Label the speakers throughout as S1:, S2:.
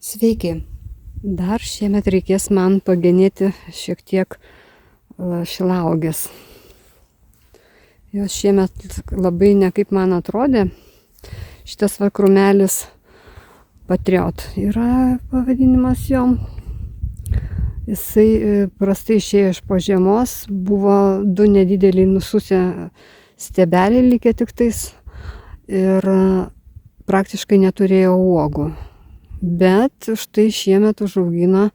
S1: Sveiki. Dar šiemet reikės man pagenėti šiek tiek šilauogės. Jos šiemet labai nekaip man atrodė. Šitas va krūmelis Patriot yra pavadinimas jom. Jisai prastai išėjo iš po žiemos. Buvo du nedideliai nususę stiebeliai likę tik tais. Ir praktiškai neturėjo uogų. Bet štai šiemet užaugino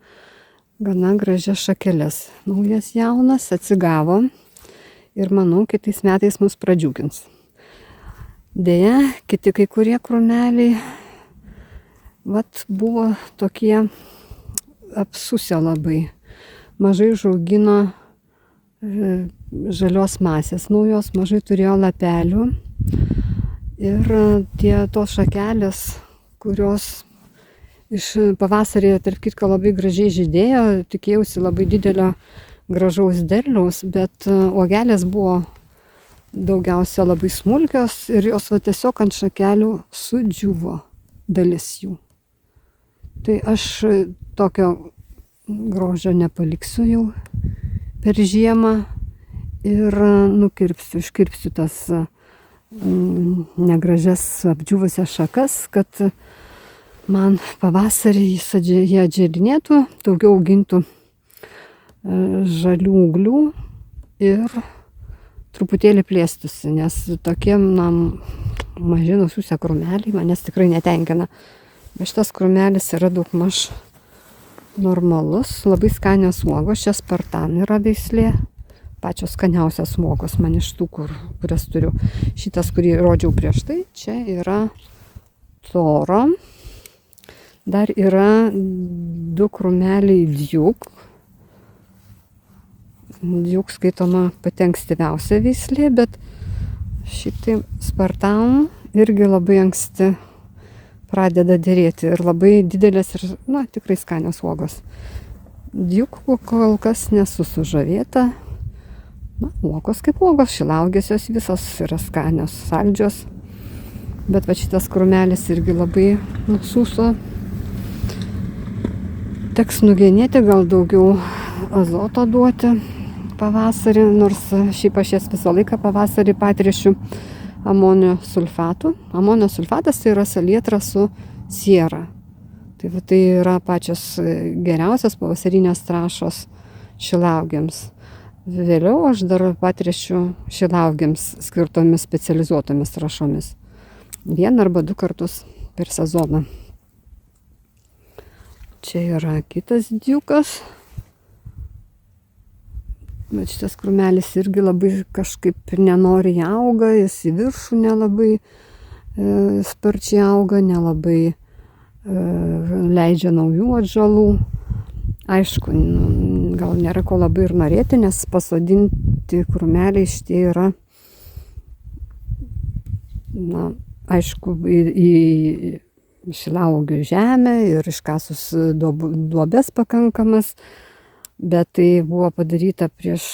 S1: gana gražias šakeles. Naujas jaunas, atsigavo ir manau, kitais metais mus pradžiugins. Deja, kiti kai kurie krūmeliai buvo tokie apsusę labai. Mažai užaugino žalios masės naujos, mažai turėjo lapelių. Ir tos šakelės, kurios iš pavasarį, tarp kitko, labai gražiai žydėjo, tikėjausi labai didelio gražaus derliaus, bet uogelės buvo daugiausia labai smulkios ir jos tiesiog ant šakelių sudžiuvo dalis jų. Tai aš tokio grožio nepaliksiu jau per žiemą ir iškirpsiu tas negražias apdžiūvusias šakas, kad man pavasarį jie atžėlinėtų, daugiau augintų žalių ūglių ir truputėlį plėstųsi, nes tokie maži nususę krūmeliai manęs tikrai netenkina. Bet šitas krūmelis yra daugmaž normalus, labai skanios uogos, čia Spartan yra veislė, pačios skaniausios uogos man iš tų, kurias turiu. Šitas, kurį rodžiau prieš tai, čia yra Toro. Dar yra du krūmeliai Djuk. Djuk skaitoma pati ankstyviausia veislė, bet šitai Spartan irgi labai anksti pradeda derėti ir labai didelės ir, tikrai skanios uogos. Djuk kol kas nesu sužavėta. Uogos kaip uogos, šilauogės jos visos yra skanios, saldžios. Bet šitas krūmelis irgi labai nususo. Teks nugenėti, gal daugiau azoto duoti pavasarį, nors šiaip aš jas visą laiką pavasarį patręšiu amonio sulfatu. Amonio sulfatas tai yra salietra su siera. Tai yra pačios geriausios pavasarinės trąšos šilauogėms. Vėliau aš dar patręšiu šilauogėms skirtomis specializuotomis trąšomis. 1 arba 2 kartus per sezoną. Čia yra kitas Djukas. Bet šitas krūmelis irgi labai kažkaip nenoriai auga, jis į viršų nelabai sparčiai auga, nelabai leidžia naujų atžalų. Aišku, gal nėra ko labai ir norėti, nes pasodinti krūmeliai šitie yra, aišku, į šilauogių žemę ir iškasus duobes pakankamas, bet tai buvo padaryta prieš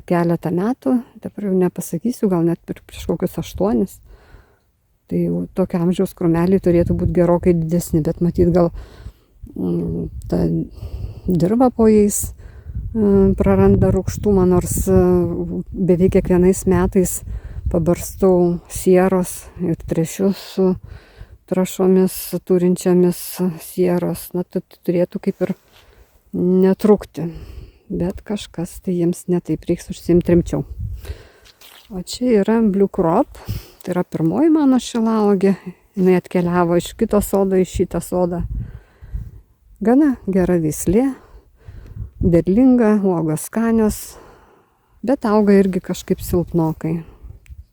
S1: keletą metų, dabar jau nepasakysiu, gal net prieš kokius 8. Tai jau tokio amžiaus krūmeliai turėtų būti gerokai didesni, bet matyt gal ta dirva po jais praranda rūgštumą, nors beveik kiekvienais metais pabarstau sieros ir trešiu su trąšomis turinčiamis sieros. Tai turėtų kaip ir netrūkti, bet kažkas tai jiems netaip, reiks užsiimti rimčiau. O čia yra Blue Crop, tai yra pirmoji mano šilauogė, jinai atkeliavo iš kito sodo į šitą sodą. Gana gera veislė, derlinga, uogos skanios, bet auga irgi kažkaip silpnokai.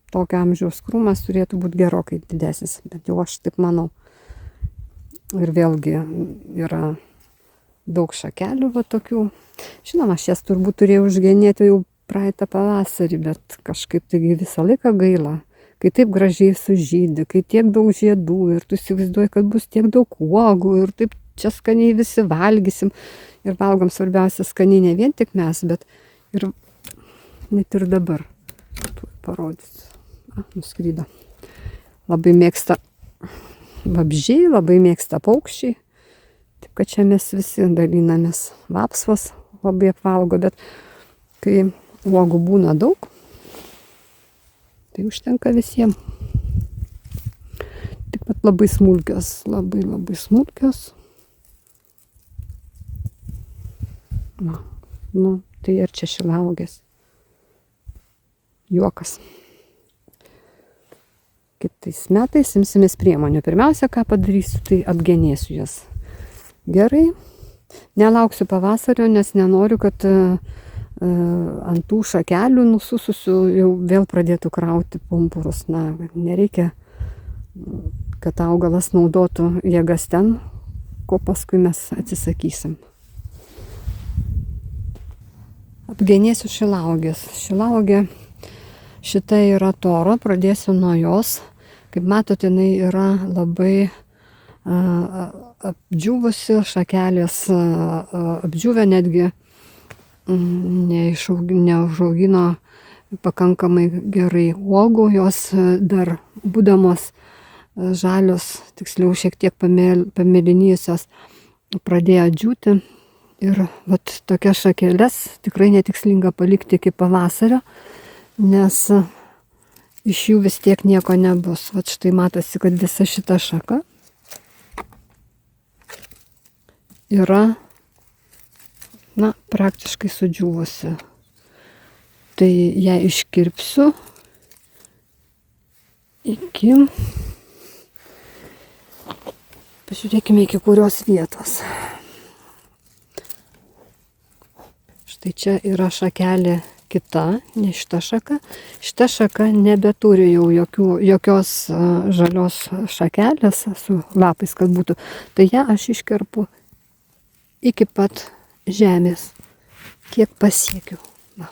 S1: Tokio amžiaus krūmas turėtų būti gerokai didesnis, bet jau aš taip manau. Ir vėlgi yra daug šakelių tokių. Žinoma, aš jas turbūt turėjau užgenėti jau praeitą pavasarį, bet kažkaip taigi visą laiką gaila. Kai taip gražiai sužydi, kai tiek daug žiedų ir tu įsivaizduoji, kad bus tiek daug uogų ir taip čia skaniai visi valgysim. Ir valgom, svarbiausia, skaniai ne vien tik mes, bet ir net ir dabar. Parodysiu. Nuskrydo. Labai mėgsta vabzdžiai, labai mėgsta paukščiai. kad čia mes visi dalinamės. Vapsvos labai apvalgo, bet kai uogų būna daug, tai užtenka visiems. Tik pat labai smulkios, labai smulkios. Nu, tai ir čia šilauogės. Juokas. Kitais metais imsimės priemonių. Pirmiausia, ką padarysiu, tai apgenėsiu jas. Gerai. Nelauksiu pavasario, nes nenoriu, kad ant tų šakelių nusususių jau vėl pradėtų krauti pumpurus. Na, nereikia, kad augalas naudotų jėgas ten, ko paskui mes atsisakysim. Apgenėsiu šilauogės. Šilaugė šita yra toro, pradėsiu nuo jos. Kaip matote, jinai yra labai apdžiūvusi, šakelės apdžiūvę, netgi neužaugino pakankamai gerai uogų, jos dar būdamos žalios, tiksliau šiek tiek pamėlynijusios, pradėjo džiūti. Ir vat tokias šakeles tikrai netikslinga palikti iki pavasario, nes iš jų vis tiek nieko nebus. Vat štai matosi, kad visa šita šaka yra, na, praktiškai sudžiūvusi. Tai ją iškirpsiu iki, pažiūrėkime, iki kurios vietos. Štai čia yra šakelė kita, ne šita šaka. Šita šaka nebeturi jau jokios žalios šakelės su lapais, kad būtų. Tai ją aš iškerpu iki pat žemės, kiek pasiekiu. Va.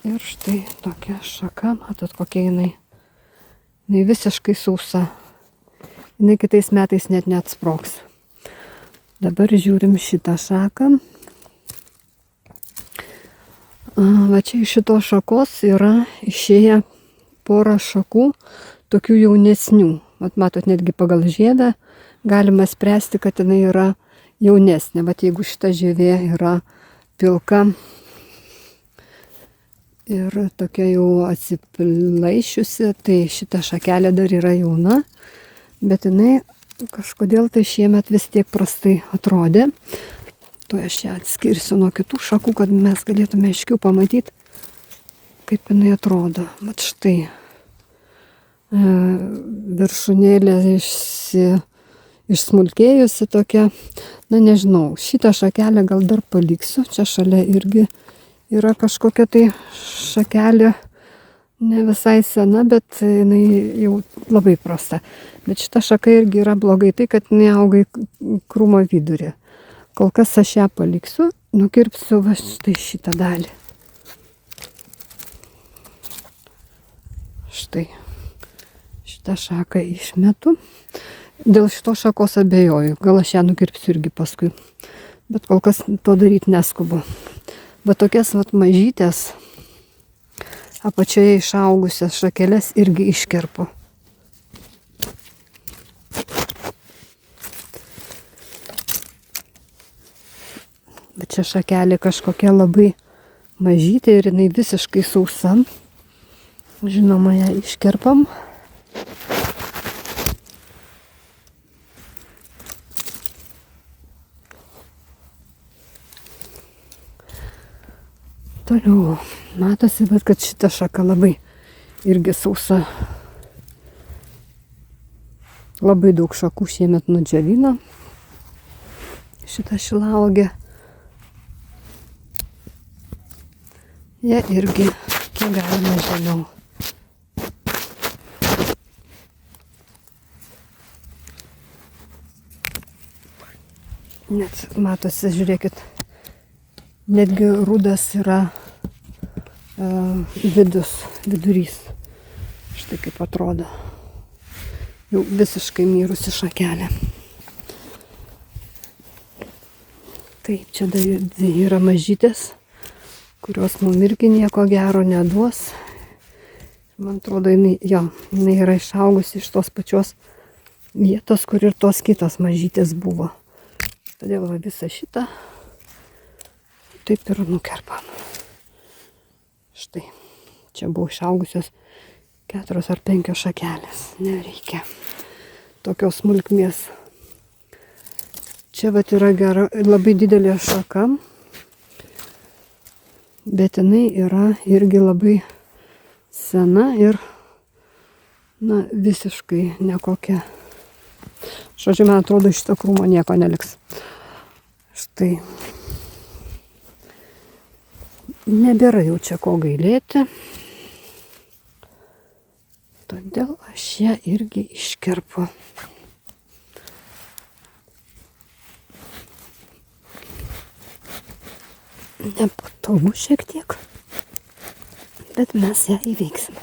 S1: Ir štai tokia šaka, matot, kokia jinai visiškai sausa. Jinai kitais metais net neatsprogs. Dabar žiūrim šitą šaką. Va čia iš šitos šakos yra išėję porą šakų, tokių jaunesnių. Vat matot, netgi pagal žiedą galima spręsti, kad jinai yra jaunesnė. Vat jeigu šita žievė yra pilka ir tokia jau atsipilaišiusi, tai šita šakelė dar yra jauna, bet jinai kažkodėl tai šiemet vis tiek prastai atrodė. Tuo aš ją atskirsiu nuo kitų šakų, kad mes galėtume aiškiau pamatyti, kaip jinai atrodo. Vat štai viršūnėlė išsmulkėjusi tokia. Na nežinau, šitą šakelę gal dar paliksiu. Čia šalia irgi yra kažkokia tai šakelė, ne visai sena, bet jinai jau labai prasta. Bet šita šaka irgi yra blogai tai, kad jinai auga į krūmo vidurį. Kol kas aš ją paliksiu, nukirpsiu va štai šitą dalį. Štai. Šitą šaką išmetu. Dėl šitos šakos abejoju. Gal aš ją nukirpsiu irgi paskui. Bet kol kas to daryti neskubu. Bet tokias vat mažytės, apačioje išaugusias šakeles irgi iškerpu. Bet čia šakelė kažkokia labai mažytė ir jinai visiškai sausa. Žinoma, ją iškerpam. Toliau matosi, bet kad šita šaka labai irgi sausa. Labai daug šakų šiemet nudžiavino šitą šilauogę. Jie irgi kiek galima žemiau. Net matosi, žiūrėkit, netgi rudas yra vidurys. Štai kaip atrodo. Jau visiškai mirusi šakelė. Taip, čia dvi yra mažytės, kurios mums irgi nieko gero neduos. Man atrodo, jinai yra išaugusi iš tos pačios vietos, kur ir tos kitos mažytės buvo. Todėl va visą šitą taip ir nukerpam. Štai, čia buvo išaugusios 4 ar 5 šakelės. Nereikia tokios smulkmės. Čia vat yra gera, labai didelė šaka, bet jinai yra irgi labai sena ir visiškai nekokia. Žodžiu, man atrodo, iš šito krūmo nieko neliks. Štai. Nebėra jau čia ko gailėti. Todėl aš ją irgi iškerpu. Nepatogu šiek tiek, bet mes ją įveiksim.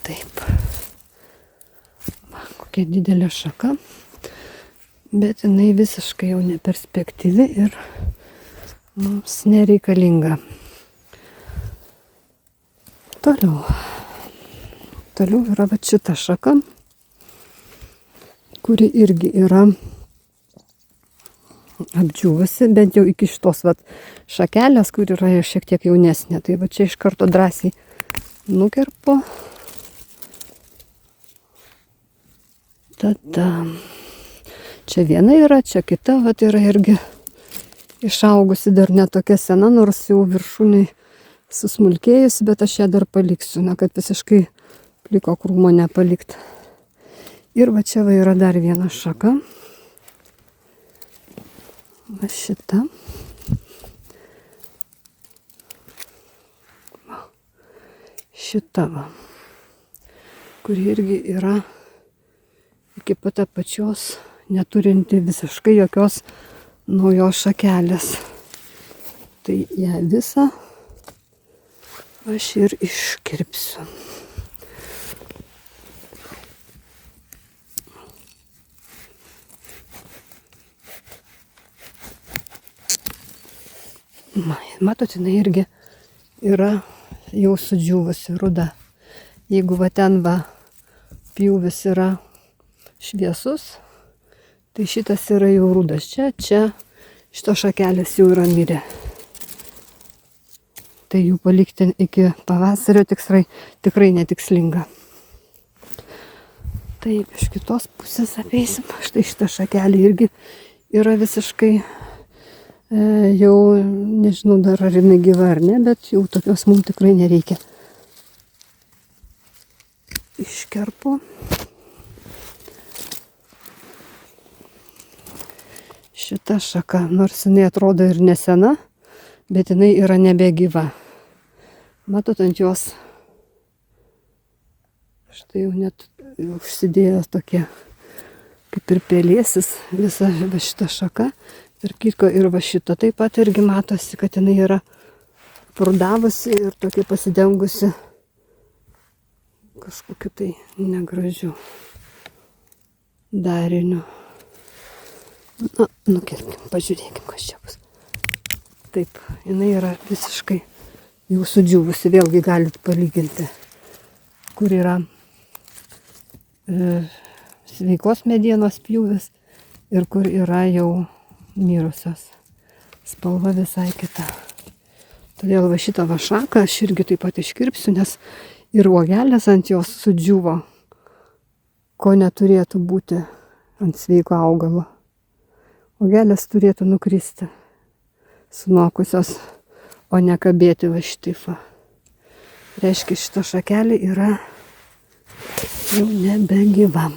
S1: Taip. Va, kokia didelė šaka. Bet jinai visiškai jau neperspektyvi ir mums nereikalinga. Toliau yra va šita šaka, kuri irgi yra apdžiūvusi, bent jau iki šitos va šakelės, kur yra šiek tiek jaunesnė. Tai va čia iš karto drąsiai nukerpu. Tada čia viena yra, čia kita, vat yra irgi išaugusi, dar ne tokia sena, nors jau viršūnė susmulkėjusi, bet aš ją dar paliksiu, kad visiškai pliko krūmo nepalikt. Ir va čia va yra dar viena šaka. Va šita. Šita va, kuri irgi yra iki pat apačios neturinti visiškai jokios naujos šakelės. Tai ją visą aš ir iškirpsiu. Matot, jinai irgi yra jau sudžiūvusi ruda. Jeigu va ten va pjūvis yra šviesus, tai šitas yra jau rudas. Čia šito šakelės jau yra mirę. Tai jų palikti iki pavasario tikrai netikslinga. Taip, iš kitos pusės apeisim. Štai šita šakelė irgi yra visiškai jau, nežinau dar ar jinai gyva ar ne, bet jau tokios mums tikrai nereikia. Iškerpu. Šita šaka, nors jinai atrodo ir nesena, bet jinai yra nebegyva. Matot, ant jos štai jau net užsidėjo tokie kaip ir pelėsis visa va šita šaka. Ir kitko ir va šita taip pat irgi matosi, kad jinai yra prudavusi ir tokia pasidengusi kažkokiu tai negražiu dariniu. Nukirpkim, pažiūrėkim, kas čia bus. Taip, jinai yra visiškai jau sudžiūvusi, vėlgi galit palyginti, kur yra sveikos medienos pjūvis ir kur yra jau mirusios. Spalva visai kita. Todėl va šitą va šaką aš irgi taip pat iškirpsiu, nes ir uogelės ant jos sudžiūvo, ko neturėtų būti ant sveiko augalo. Uogelės turėtų nukristi, sunokusios, o ne kabėti va štifą. Reiškia, šita šakelė yra jau nebegyva.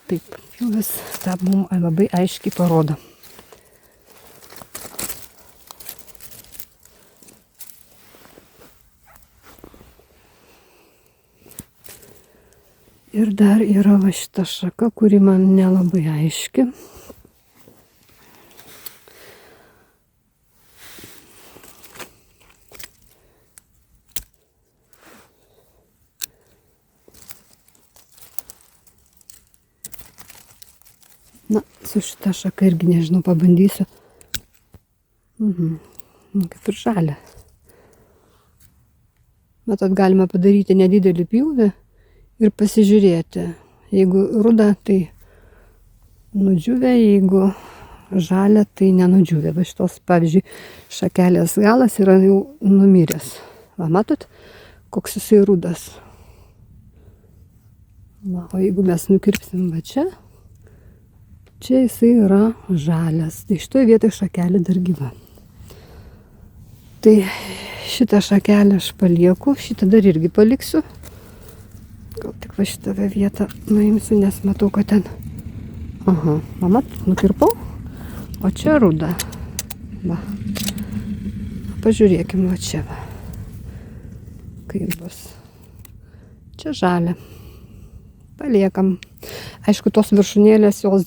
S1: Taip, pjūvis tą mums labai aiškiai parodo. Ir dar yra va šita šaka, kuri man nelabai aiški. Na, su šita šaka irgi nežinau, pabandysiu Kaip ir žalia. Matot, galima padaryti nedidelį pjūvį ir pasižiūrėti. Jeigu ruda, tai nudžiūvę, jeigu žalia, tai nenudžiūvę. Va šitos, pavyzdžiui, šakelės galas yra jau numiręs. Va, matot, koks jisai rudas. Va, o jeigu mes nukirpsim va čia jisai yra žalias. Tai šitoje vietoje šakelė dar gyva. Tai šitą šakelę aš palieku, šitą dar irgi paliksiu. Gal tik va šitą vietą nuimsiu, nes matau, kad ten... Aha, mamat, nukirpau, o čia ruda. Va. Pažiūrėkim va čia. Va. Kaip bus. Čia žalia. Paliekam. Aišku, tos viršūnėlės jos...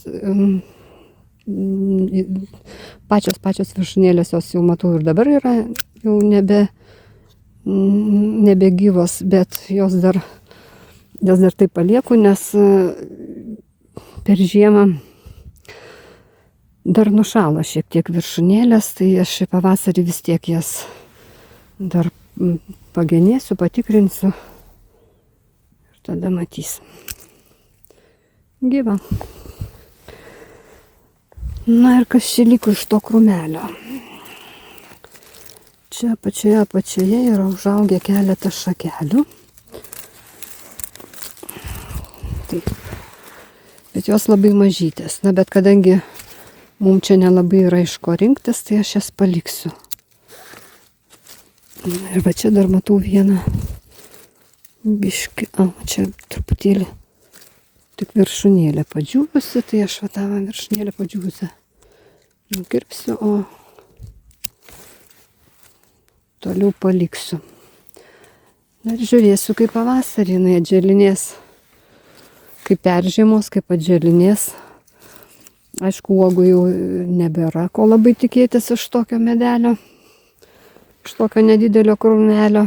S1: Pačios viršūnėlės jos jau matau ir dabar yra jau nebegyvos, bet jos dar taip palieku, nes per žiemą dar nušalo šiek tiek viršūnėlės, tai aš pavasarį vis tiek jas dar pagenėsiu, patikrinsiu ir tada matysim. Gyva. Na ir kas čia liko iš to krūmelio. Čia apačioje yra užaugę keletą šakelių. Taip. Bet jos labai mažytės. Na bet kadangi mums čia nelabai yra iš ko rinktis, tai aš jas paliksiu. Ir va čia dar matau vieną biškį. Čia truputėlį tik viršūnėlė padžiūvusi, tai aš va tą viršūnėlę padžiūvusią nukirpsiu, o toliau paliksiu. Ir žiūrėsiu, kaip pavasarį jinai atželinės, kaip peržiemos, kaip atželinės. Aišku, uogų jau nebėra, ko labai tikėtis iš tokio medelio, iš tokio nedidelio krūmelio.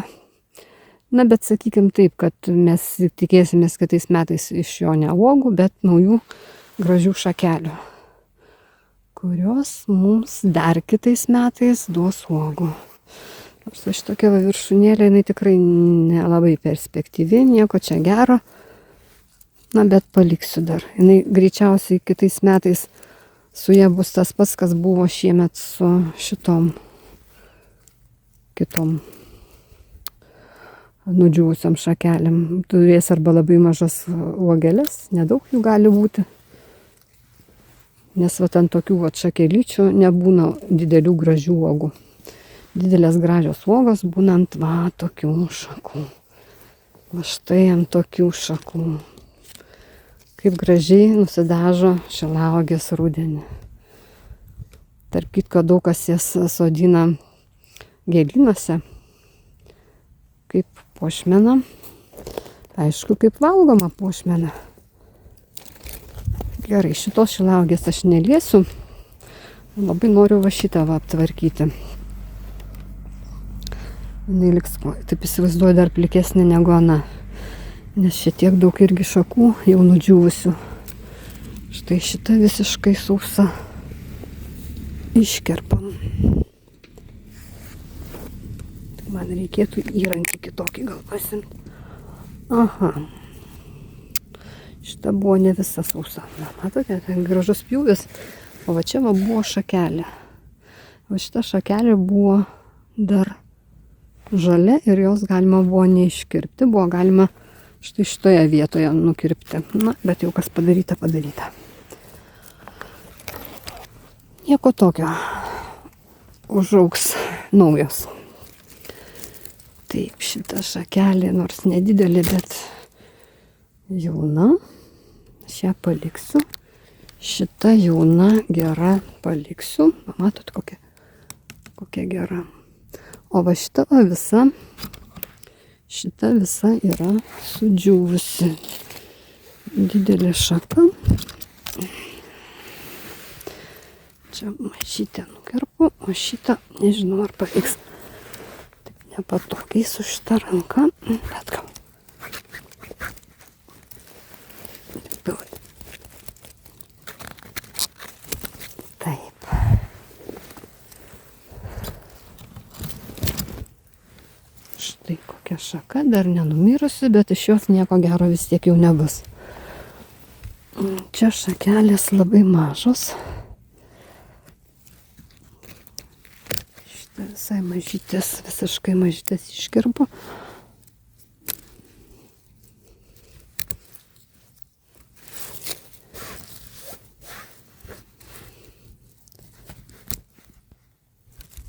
S1: Na, bet sakykim taip, kad mes tikėsimės kitais metais iš jo ne uogų, bet naujų gražių šakelių, kurios mums dar kitais metais duos uogų. Nors šitokia viršūnėlė, jinai tikrai nelabai perspektyvi, nieko čia gero. Na, bet paliksiu dar. Jinai greičiausiai kitais metais su ja bus tas pats, kas buvo šiemet su šitom kitom nudžiūvusiam šakelėm. Turės arba labai mažas uogeles, nedaug jų gali būti. Nes va ant tokių va šakelyčių nebūna didelių gražių uogų. Didelės gražios uogos būna ant va tokių šakų. Va štai ant tokių šakų. Kaip gražiai nusidažo šilauogės rudenį. Tarp kitko, daug kas jas sodina gėlynuose kaip puošmena. Aišku, kaip valgoma puošmena. Gerai, šitos šilauogės aš neliesiu. Labai noriu va šitą va aptvarkyti. Jinai liks, taip įsivaizduoju, dar plikesnė negu ana. Nes šitiek daug irgi šakų jau nudžiūvusių. Štai šita visiškai sausa. Iškerpam. Man reikėtų įrankį kitokį gal pasimti. Aha. Šita buvo ne visa sausa. Na, matote, ten gražus pjūvis. O va čia va buvo šakelė. Va šita šakelė buvo dar žalia ir jos galima buvo neiškirpti. Buvo galima štai šitoje vietoje nukirpti. Na, bet jau kas padaryta, padaryta. Nieko tokio. Užaugs naujos. Taip, šita šakelė, nors nedidelė, bet jauna. Aš ją paliksiu. Šita jauna, gera paliksiu. Matot, kokia gera. O va šita visa yra sudžiūvusi. Didelė šaka. Čia mažytę nukirpu, o šitą nežinau, ar pavyks. Nepatogiai su šita ranka, bet gal. Taip. Štai kokia šaka, dar nenumirusi, bet iš jos nieko gero vis tiek jau nebus. Čia šakelės labai mažos. Šitą visai mažytės, visiškai mažytės iškirpu.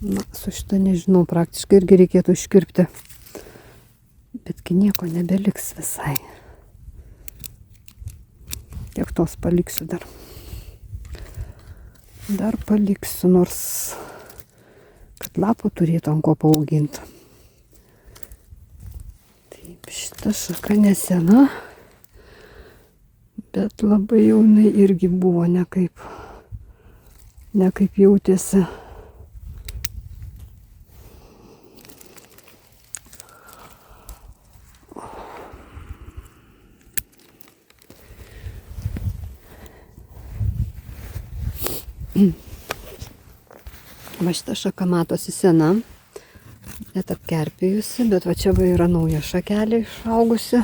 S1: Na, su šitą nežinau, praktiškai irgi reikėtų iškirpti. Betgi nieko nebeliks visai. Tiek tos paliksiu dar. Dar paliksiu, nors kad lapų turėtų ant ko paauginti. Taip, šita šaka nesena, bet labai jaunai irgi buvo nekaip jautėsi. Va šita šaka matosi sena, net apkerpėjusi, bet va čia va yra nauja šakelė išaugusi.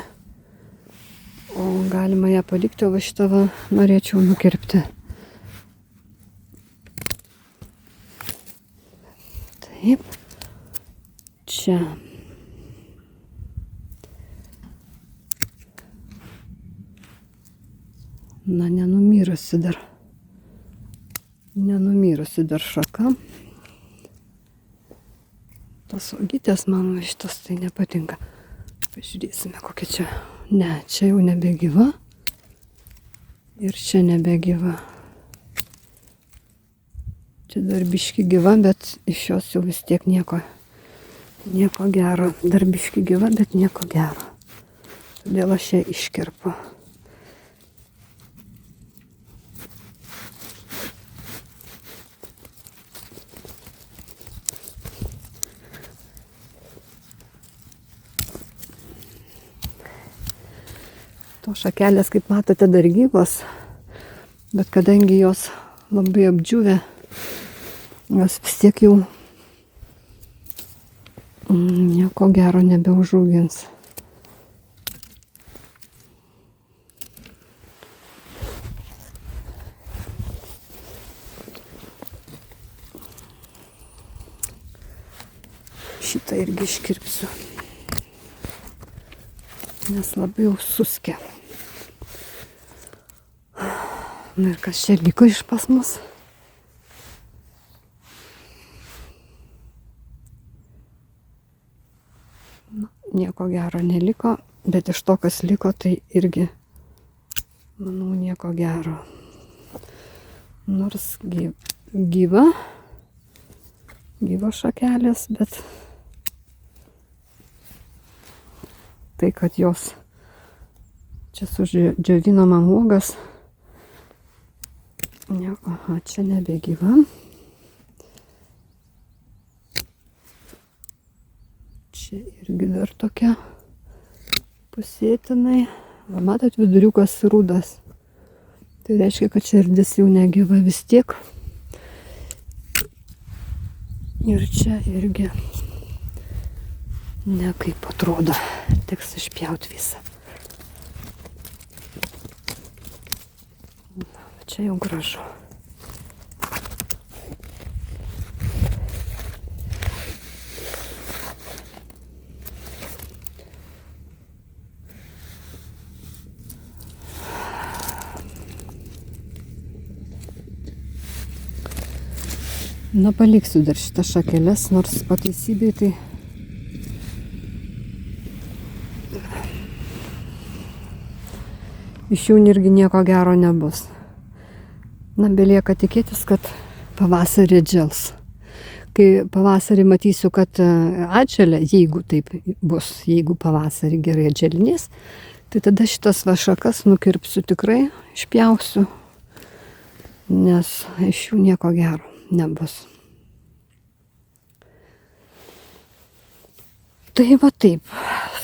S1: O galima ją palikti, o va šitą va norėčiau nukirpti. Taip. Čia. Na, nenumirusi dar. Nenumirusi dar šaka. Tos uogytės man šitas tai nepatinka. Pažiūrėsime kokia čia. Ne, čia jau nebegyva. Ir čia nebegyva. Čia dar biški gyva, bet iš jos jau vis tiek nieko gero. Dar biški gyva, bet nieko gero. Todėl aš ją iškirpu. To šakelės, kaip matote, dar gyvos, bet kadangi jos labai apdžiūvę, jos vis tiek jau nieko gero nebeužaugins. Šitą irgi iškirpsiu, nes labai jau suskė. Na ir kas čia liko iš pas mus? Na, nieko gero neliko, bet iš to, kas liko, tai irgi, manau, nieko gero. Nors gyva šakelės, bet tai, kad jos čia sudžiovino man uogas. Aha, čia nebegyva. Čia irgi dar tokia pusėtinai. Va, matot, viduriukas rudas. Tai reiškia, kad širdis jau negyva vis tiek. Ir čia irgi nekaip atrodo. Teks išpjauti visą. Čia jau gražu. Na, paliksiu dar šitą šakeles, nors pateisybei tai iš jų irgi nieko gero nebus. Na, belieka tikėtis, kad pavasarį džels. Kai pavasarį matysiu, kad atželia, jeigu taip bus, jeigu pavasarį gerai atželinės, tai tada šitas va šakas nukirpsiu tikrai, išpjausiu, nes iš jų nieko gero nebus. Tai va taip,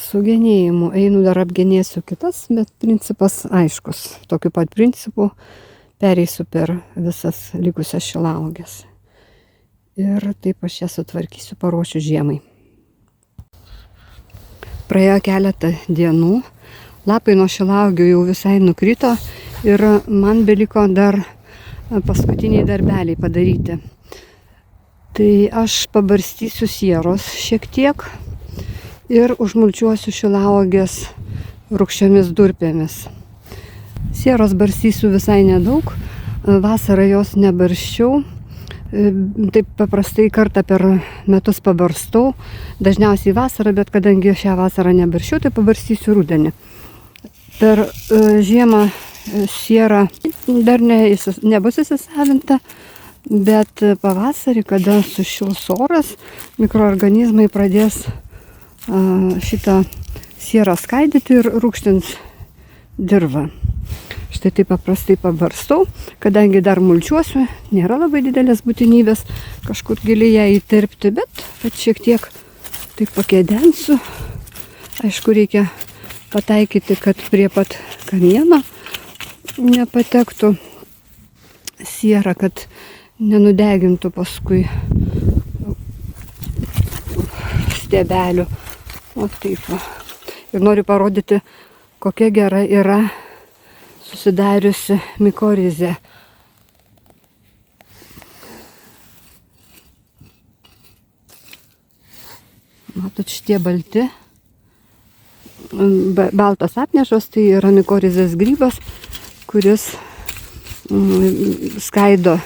S1: su genėjimu einu dar apgenėsiu kitas, bet principas aiškus. Tokiu pat principu pereisiu per visas likusias šilauoges. Ir taip aš jas sutvarkysiu, paruošiu žiemai. Praėjo keletą dienų, lapai nuo šilauogių jau visai nukrito ir man beliko dar paskutiniai darbeliai padaryti. Tai aš pabarstysiu sieros šiek tiek ir užmulčiuosiu šilauogės rūgščiomis durpėmis. Sieros barstysiu visai nedaug, vasarą jos nebarščiau, taip paprastai kartą per metus pabarstau, dažniausiai vasarą, bet kadangi šią vasarą nebarščiau, tai pabarstysiu rudenį. Per žiemą siera dar nebus įsisavinta, bet pavasarį, kada sušils oras, mikroorganizmai pradės šitą sierą skaidyti ir rūgštins dirvą. Štai taip paprastai pabarstau, kadangi dar mulčiuosiu, nėra labai didelės būtinybės kažkur giliai ją įterpti, bet šiek tiek taip pakedensiu. Aišku, reikia pataikyti, kad prie pat kamieno nepatektų siera, kad nenudegintų paskui stiebelių. O taip va. Ir noriu parodyti, kokia gera yra susidariusi mikorizė. Matot, šitie balti, baltos apnešos, tai yra mikorizės grybas, kuris skaido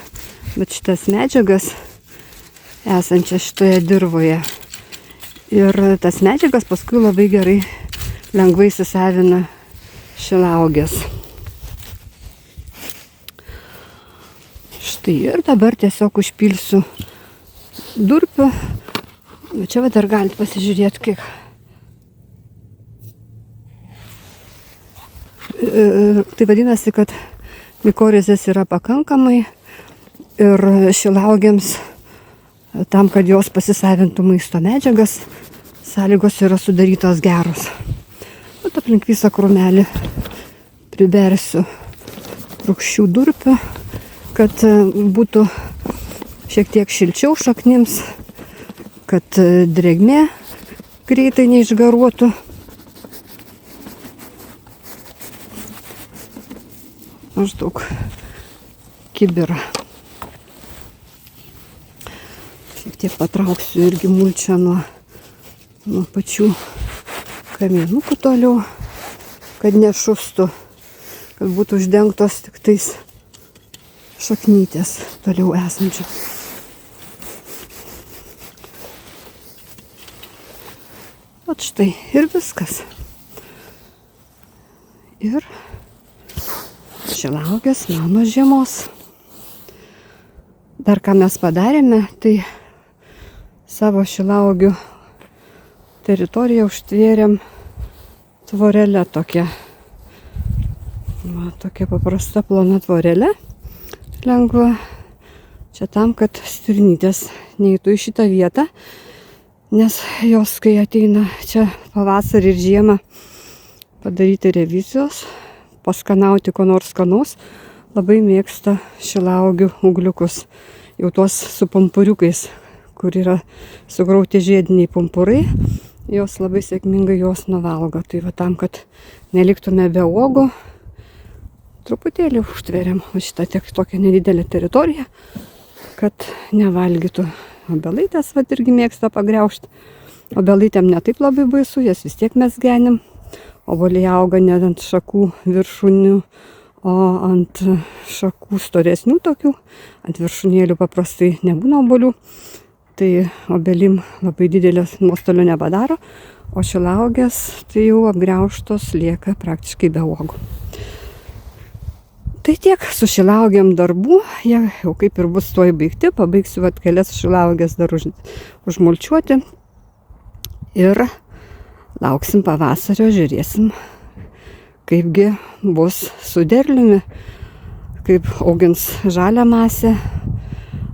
S1: šitas medžiagas esančias šitoje dirvoje. Ir tas medžiagas paskui labai gerai, lengvai įsisavina šilauogės. Štai ir dabar tiesiog užpilsiu durpių. Čia dar galite pasižiūrėti, kiek. Tai vadinasi, kad mikorizės yra pakankamai ir šilauogėms, tam, kad jos pasisavintų maisto medžiagas, sąlygos yra sudarytos geros. Bet aplink visą krūmelį pribersiu rūgščių durpių, kad būtų šiek tiek šilčiau šaknims, kad drėgmė greitai neišgaruotų. Maždaug kibirą. Šiek tiek patrauksiu irgi mulčią nuo pačių kamienukų toliau, kad nešustų, kad būtų uždengtos tik tais šaknytės toliau esančių. Vat štai ir viskas. Ir šilauogės mano žiemos. Dar ką mes padarėme, tai savo šilauogių teritoriją užtvėrėm tvorelę tokia. Tokia paprasta plona tvorelė, lengva. Čia tam, kad stirnytės neįtų į šitą vietą, nes jos, kai ateina čia pavasarį ir žiemą padaryti revizijos, paskanauti ko nors skanaus, labai mėgsta šilauogių ūgliukus, jau tuos su pumpuriukais, kur yra sugrauti žiediniai pumpurai, jos labai sėkmingai juos nuvalgo. Tai va tam, kad neliktume be uogų, truputėlį užtveriam šitą tokią nedidelę teritoriją, kad nevalgytų. Obelaitės va irgi mėgsta pagriaužti. Obelaitėm ne taip labai baisu, jas vis tiek mes genim. Obuoliai auga ne ant šakų viršūnių, o ant šakų storesnių tokių. Ant viršūnėlių paprastai nebūna obuolių. Tai obelim labai didelės nuostolių nepadaro, o šilauogės tai jau apgriaužtos lieka praktiškai be uogų. Tai tiek su šilauogėm darbų, jie jau kaip ir bus tuoj baigti, pabaigsiu kelias šilauogės dar užmulčiuoti ir lauksim pavasario, žiūrėsim, kaipgi bus su derliumi, kaip augins žalią masę,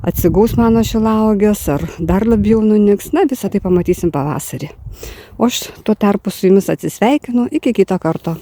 S1: atsigaus mano šilauogės ar dar labiau nunyks, na visą tai pamatysim pavasarį. O aš tuo tarpu su jumis atsisveikinu, iki kito karto.